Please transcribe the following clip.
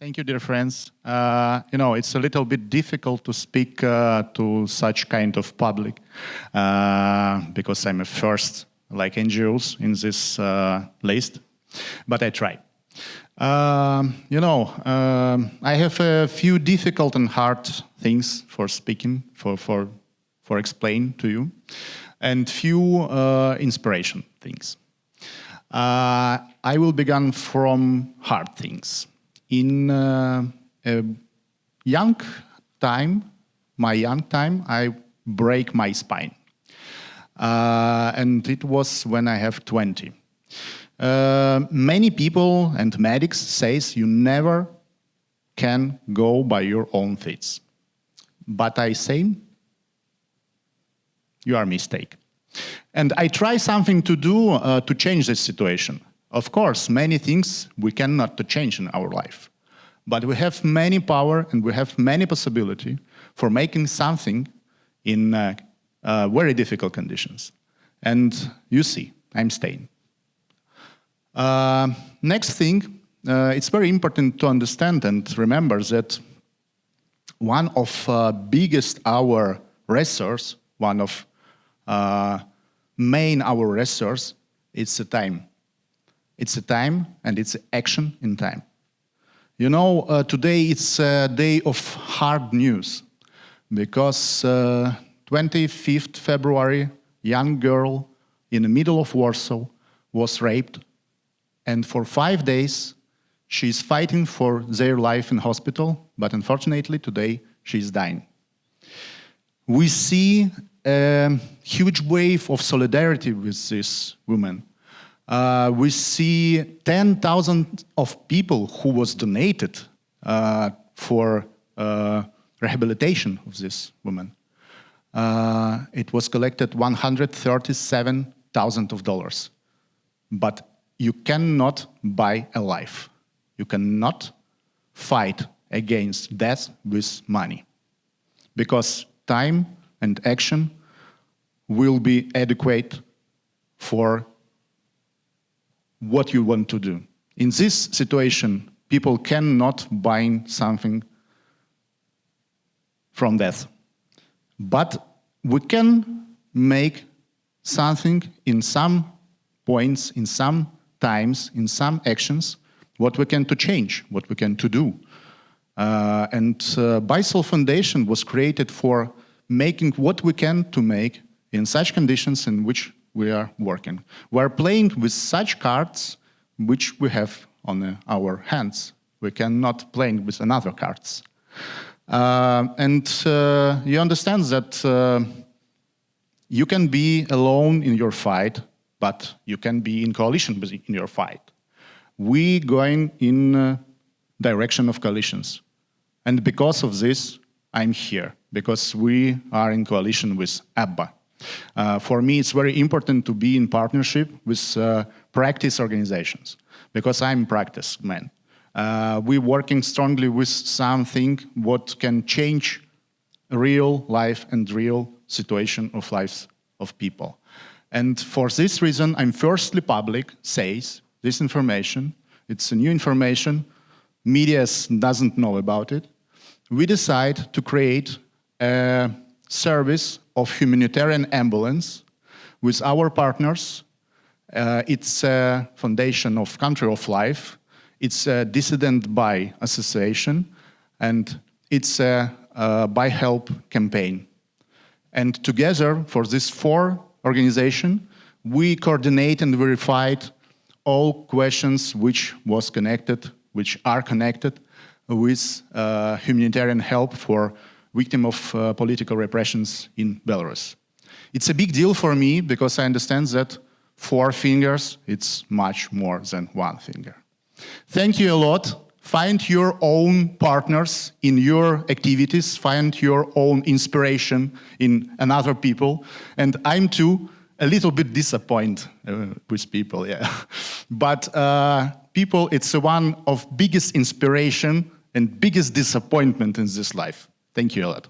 Thank you, dear friends. It's a little bit difficult to speak to such kind of public because I'm a first, like NGOs in this list, but I try. I have a few difficult and hard things for speaking, for explain to you, and few inspiration things. I will begin from hard things. In a young time, I break my spine. And it was when I have 20. Many people and medics says you never can go by your own feet. But I say, you are mistaken. And I try something to do to change this situation. Of course, many things we cannot to change in our life. But we have many power and we have many possibility for making something in very difficult conditions. And you see, I'm staying. Next thing, it's very important to understand and remember that one of biggest our resource, one of main our resource, it's the time. It's a time and it's action in time. You know, today it's a day of hard news because 25th February, young girl in the middle of Warsaw was raped, and for 5 days she's fighting for their life in hospital, but unfortunately today she's dying. We see a huge wave of solidarity with this woman. We see 10,000 of people who was donated for rehabilitation of this woman. It was collected $137,000. But you cannot buy a life. You cannot fight against death with money. Because time and action will be adequate for what you want to do. In this situation, people cannot buy something from death. But we can make something in some points, in some times, in some actions, what we can to change, what we can to do. BYSOL Foundation was created for making what we can to make in such conditions in which we are working. We are playing with such cards which we have on our hands. We cannot play with another cards. You understand that you can be alone in your fight, but you can be in coalition in your fight. We going in direction of coalitions. And because of this, I'm here, because we are in coalition with ABBA. For me, it's very important to be in partnership with practice organizations, because I'm a practice man. We're working strongly with something what can change real life and real situation of lives of people. And for this reason, I'm firstly public, says this information. It's a new information. Media doesn't know about it. We decide to create a service of humanitarian ambulance with our partners. It's a foundation of Country of Life. It's a Dissident by Association, and it's a By Help campaign. And together, for this 4 organizations, we coordinate and verified all questions which are connected with humanitarian help for victims of political repressions in Belarus. It's a big deal for me because I understand that 4 fingers, it's much more than 1 finger. Thank you a lot. Find your own partners in your activities, find your own inspiration in another people. And I'm too a little bit disappointed with people, yeah. But people, it's one of biggest inspiration and biggest disappointment in this life. Thank you a lot.